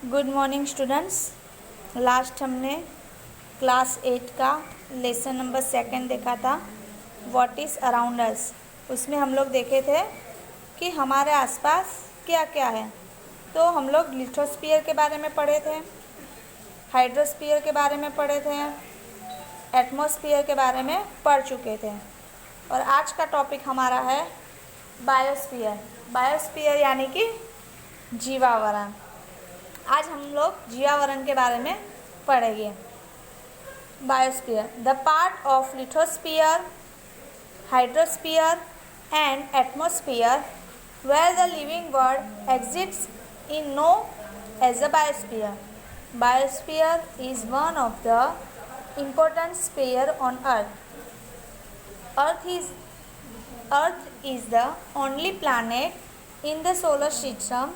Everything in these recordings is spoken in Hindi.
Good morning students. लास्ट हमने क्लास 8 का लेसन नंबर 2 देखा था, व्हाट इज़ अराउंड अस। उसमें हम लोग देखे थे कि हमारे आसपास क्या क्या है। तो हम लोग लिथोस्फीयर के बारे में पढ़े थे, हाइड्रोस्फीयर के बारे में पढ़े थे, एटमॉस्फेयर के बारे में पढ़ चुके थे। और आज का टॉपिक हमारा है बायोस्फीयर। बायोस्फीयर यानी कि जीवावरण। आज हम लोग जीवावरण के बारे में पढ़ेंगे। Biosphere, the part of lithosphere, hydrosphere and atmosphere where the living world exists is known as the biosphere. Biosphere is one of the important sphere on Earth. Earth is the only planet in the solar system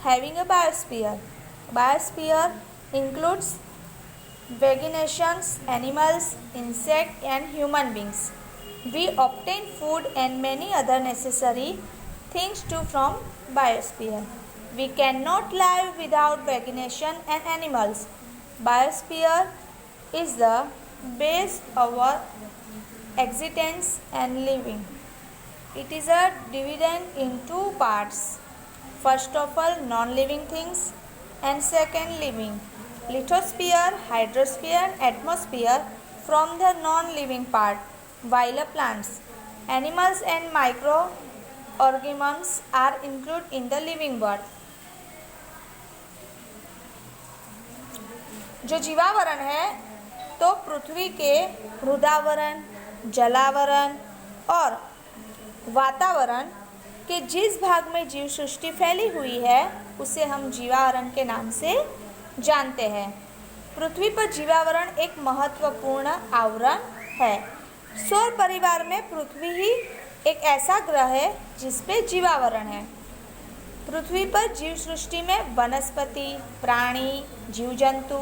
having a biosphere. Biosphere includes vegetations, animals, insects and human beings. We obtain food and many other necessary things too from biosphere. We cannot live without vegetation and animals. Biosphere is the base of our existence and living. It is a divided in two parts. First of all, non-living things and second, living. Lithosphere, hydrosphere, atmosphere from the non-living part, while plants, animals and microorganisms are included in the living world. जो जीवावरण है तो पृथ्वी के मृदावरण, जलावरण और वातावरण के जिस भाग में जीव सृष्टि फैली हुई है उसे हम जीवावरण के नाम से जानते हैं। पृथ्वी पर जीवावरण एक महत्वपूर्ण आवरण है। सौर परिवार में पृथ्वी ही एक ऐसा ग्रह है जिसपे जीवावरण है। पृथ्वी पर जीव सृष्टि में वनस्पति, प्राणी, जीव जंतु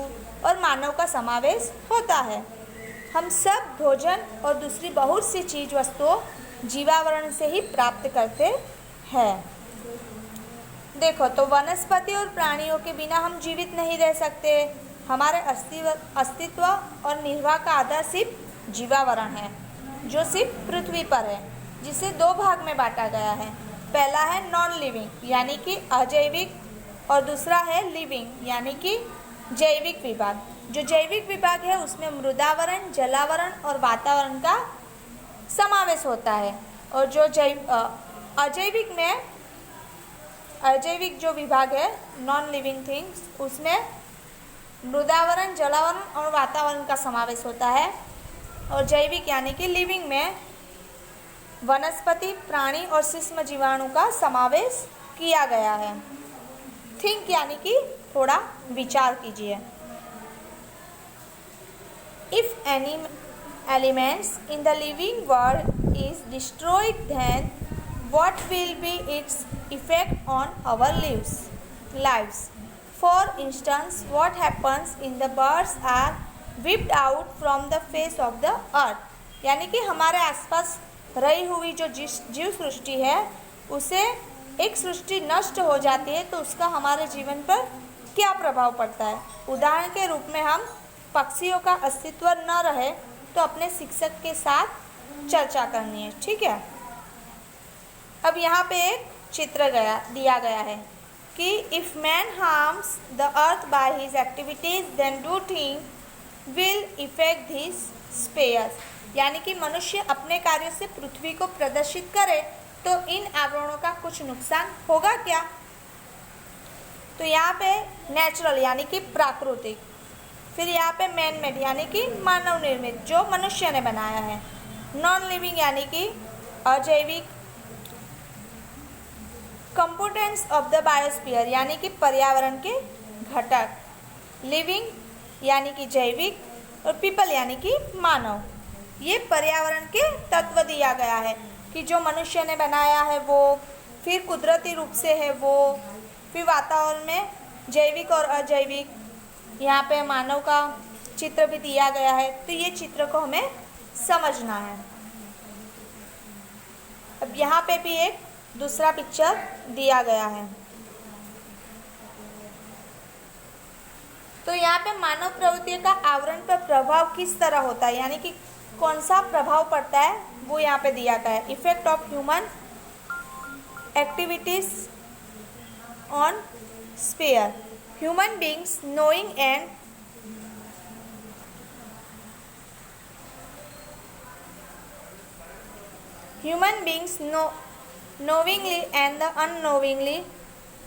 और मानव का समावेश होता है। हम सब भोजन और दूसरी बहुत सी चीज वस्तुओं जीवावरण से ही प्राप्त करते हैं। देखो तो वनस्पति और प्राणियों के बिना हम जीवित नहीं रह सकते। हमारे अस्तित्व और निर्वाह का आधार सिर्फ जीवावरण है जो सिर्फ पृथ्वी पर है, जिसे दो भाग में बांटा गया है। पहला है नॉन लिविंग यानी कि अजैविक और दूसरा है लिविंग यानी कि जैविक विभाग। जो जैविक विभाग है उसमें मृदावरण, जलावरण और वातावरण का समावेश होता है। और जो अजैविक जो विभाग है नॉन लिविंग थिंग्स, उसमें मृदावरण, जलावरण और वातावरण का समावेश होता है। और जैविक यानी कि लिविंग में वनस्पति, प्राणी और सूक्ष्म जीवाणु का समावेश किया गया है। थिंक यानी कि थोड़ा विचार कीजिए। If any elements in the living world is destroyed, then what will be its effect on our lives? For instance, what happens in the birds are wiped out from the face of the earth. यानी कि हमारे आसपास रही हुई जो जीव सृष्टि है उसे एक सृष्टि नष्ट हो जाती है तो उसका हमारे जीवन पर क्या प्रभाव पड़ता है। उदाहरण के रूप में हम पक्षियों का अस्तित्व न रहे तो अपने शिक्षक के साथ चर्चा करनी है, ठीक है। अब यहाँ पे एक चित्र दिया गया है कि if man harms the earth by his activities then do thing will effect this sphere. यानी कि मनुष्य अपने कार्यों से पृथ्वी को प्रदर्शित करे तो इन आवरणों का कुछ नुकसान होगा क्या। तो यहाँ पे नेचुरल यानी कि प्राकृतिक, फिर यहाँ पे मैन मेड यानी कि मानव निर्मित जो मनुष्य ने बनाया है। नॉन लिविंग यानी कि अजैविक। कंपोनेंट्स ऑफ द बायोस्फीयर यानी कि पर्यावरण के घटक। लिविंग यानी कि जैविक और पीपल यानी कि मानव। ये पर्यावरण के तत्व दिया गया है कि जो मनुष्य ने बनाया है वो, फिर कुदरती रूप से है वो, फिर वातावरण में जैविक और अजैविक। यहाँ पे मानव का चित्र भी दिया गया है तो ये चित्र को हमें समझना है। अब यहाँ पे भी एक दूसरा पिक्चर दिया गया है। तो यहाँ पे मानव प्रवृत्तियों का आवरण पर प्रभाव किस तरह होता है, यानी कि कौन सा प्रभाव पड़ता है वो यहाँ पे दिया गया है। Effect of human activities on sphere, human beings knowing and knowingly and unknowingly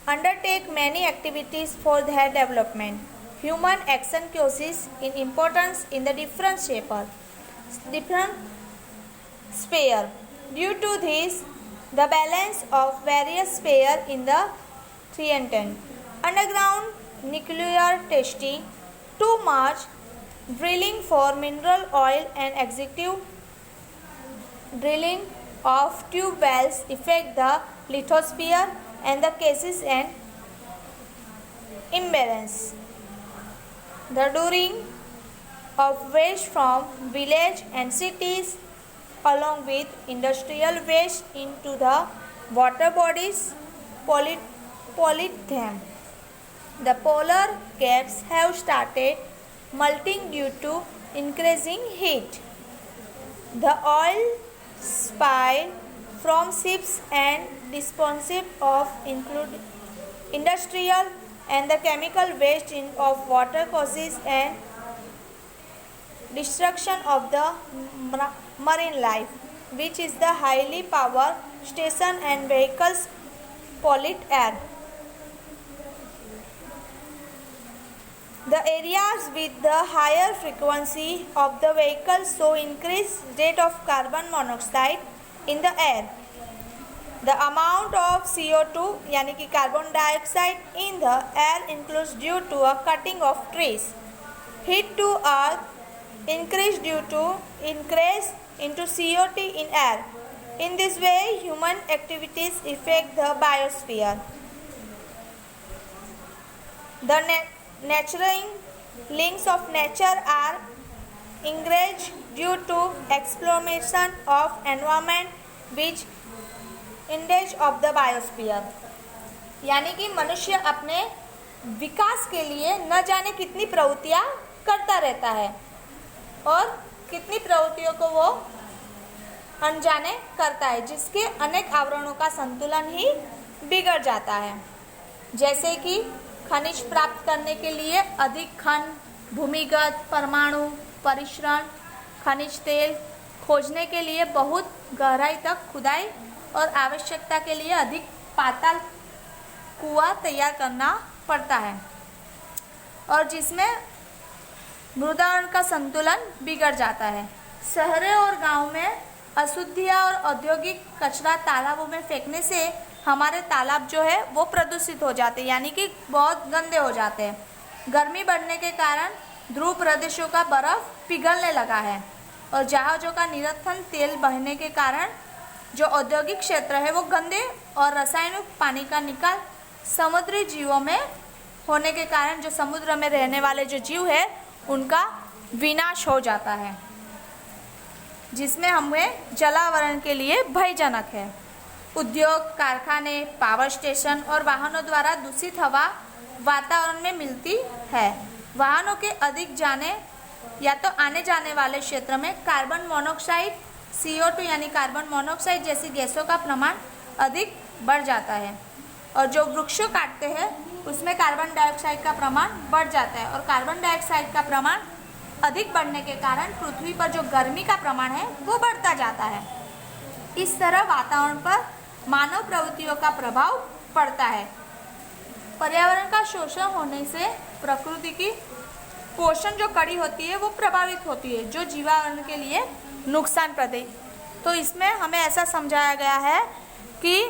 undertake many activities for their development. Human action causes in importance in the different sphere. Due to this, the balance of various sphere in the threatened. Underground nuclear testing, too much drilling for mineral oil and excessive drilling of tube wells affect the lithosphere and the cases and imbalance. The during of waste from village and cities along with industrial waste into the water bodies pollute them. The polar caps have started melting due to increasing heat. The oil spill from ships and disposal of industrial and the chemical waste of water causes and destruction of the marine life, which is the highly power station and vehicles pollute air. The areas with the higher frequency of the vehicles show increased rate of carbon monoxide in the air. The amount of CO2 यानी कि carbon dioxide in the air increase due to a cutting of trees. Heat to earth increase due to increase into CO2 in air. In this way, human activities affect the biosphere. The nurturing links of nature are engaged due to exploitation of environment which इंडेज of the biosphere, यानी कि मनुष्य अपने विकास के लिए न जाने कितनी प्रवृत्तियाँ करता रहता है और कितनी प्रवृत्तियों को वो अनजाने करता है, जिसके अनेक आवरणों का संतुलन ही बिगड़ जाता है। जैसे कि खनिज प्राप्त करने के लिए अधिक खन, भूमिगत परमाणु परिश्रण, खनिज तेल खोजने के लिए बहुत गहराई तक खुदाई और आवश्यकता के लिए अधिक पाताल कुआं तैयार करना पड़ता है, और जिसमें मृदावरण का संतुलन बिगड़ जाता है। शहरों और गांव में अशुद्धियां और औद्योगिक कचरा तालाबों में फेंकने से हमारे तालाब जो है वो प्रदूषित हो जाते हैं, यानी कि बहुत गंदे हो जाते हैं। गर्मी बढ़ने के कारण ध्रुव प्रदेशों का बर्फ पिघलने लगा है और जहाज़ों का निरंतर तेल बहने के कारण जो औद्योगिक क्षेत्र है वो गंदे और रासायनिक पानी का निकाल समुद्री जीवों में होने के कारण जो समुद्र में रहने वाले जो जीव है उनका विनाश हो जाता है, जिसमें हमें जलावरण के लिए भयजनक है। उद्योग, कारखाने, पावर स्टेशन और वाहनों द्वारा दूषित हवा वातावरण में मिलती है। वाहनों के अधिक जाने या तो आने जाने वाले क्षेत्र में कार्बन मोनोऑक्साइड, CO2 यानी कार्बन मोनोऑक्साइड जैसी गैसों का प्रमाण अधिक बढ़ जाता है, और जो वृक्षों काटते हैं उसमें कार्बन डाइऑक्साइड का प्रमाण बढ़ जाता है, और कार्बन डाइऑक्साइड का प्रमाण अधिक बढ़ने के कारण पृथ्वी पर जो गर्मी का प्रमाण है वो बढ़ता जाता है। इस तरह वातावरण पर मानव प्रवृत्तियों का प्रभाव पड़ता है। पर्यावरण का शोषण होने से प्रकृति की पोषण जो कड़ी होती है वो प्रभावित होती है, जो जीवावरण के लिए नुकसानप्रद है। तो इसमें हमें ऐसा समझाया गया है कि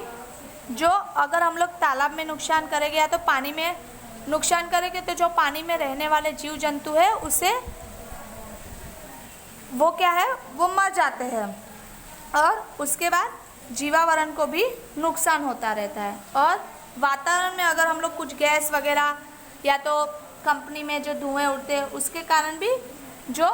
जो अगर हम लोग तालाब में नुकसान करेंगे या तो पानी में नुकसान करेंगे तो जो पानी में रहने वाले जीव जंतु है उसे वो क्या है वो मर जाते हैं, और उसके बाद जीवावरण को भी नुकसान होता रहता है। और वातावरण में अगर हम लोग कुछ गैस वगैरह या तो कंपनी में जो धुएं उड़ते हैं उसके कारण भी जो